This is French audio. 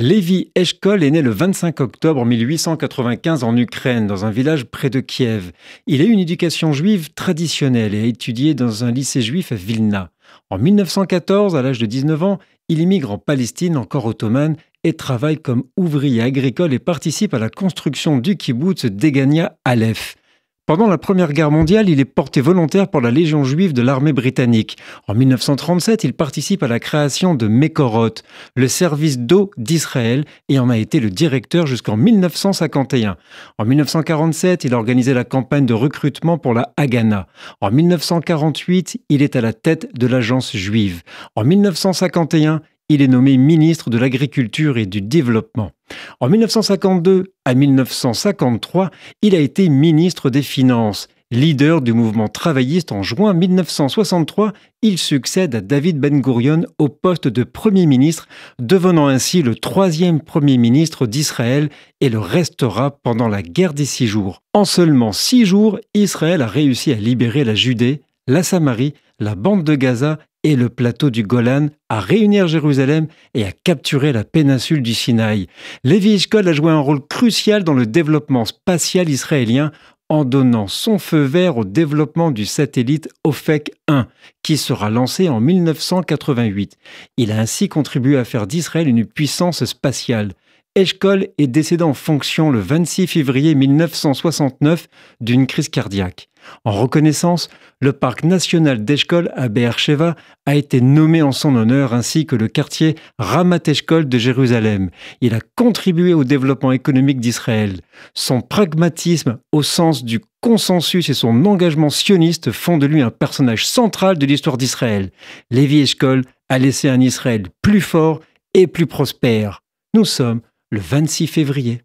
Lévi Eshkol est né le 25 octobre 1895 en Ukraine, dans un village près de Kiev. Il a eu une éducation juive traditionnelle et a étudié dans un lycée juif à Vilna. En 1914, à l'âge de 19 ans, il immigre en Palestine, encore ottomane, et travaille comme ouvrier agricole et participe à la construction du kibboutz d'Egania Aleph. Pendant la Première Guerre mondiale, il est porté volontaire pour la Légion juive de l'armée britannique. En 1937, il participe à la création de Mekorot, le service d'eau d'Israël, et en a été le directeur jusqu'en 1951. En 1947, il a organisé la campagne de recrutement pour la Haganah. En 1948, il est à la tête de l'agence juive. En 1951, il est nommé ministre de l'Agriculture et du Développement. En 1952 à 1953, il a été ministre des Finances. Leader du mouvement travailliste en juin 1963, il succède à David Ben-Gourion au poste de Premier ministre, devenant ainsi le troisième Premier ministre d'Israël et le restera pendant la guerre des 6 jours. En seulement 6 jours, Israël a réussi à libérer la Judée, la Samarie, la bande de Gaza et le plateau du Golan, à réunir Jérusalem et à capturer la péninsule du Sinaï. Lévi Eshkol a joué un rôle crucial dans le développement spatial israélien en donnant son feu vert au développement du satellite Ophek 1, qui sera lancé en 1988. Il a ainsi contribué à faire d'Israël une puissance spatiale. Eshkol est décédé en fonction le 26 février 1969 d'une crise cardiaque. En reconnaissance, le parc national d'Eshkol à Be'er Sheva a été nommé en son honneur, ainsi que le quartier Ramat Eshkol de Jérusalem. Il a contribué au développement économique d'Israël. Son pragmatisme au sens du consensus et son engagement sioniste font de lui un personnage central de l'histoire d'Israël. Lévi Eshkol a laissé un Israël plus fort et plus prospère. Nous sommes le 26 février.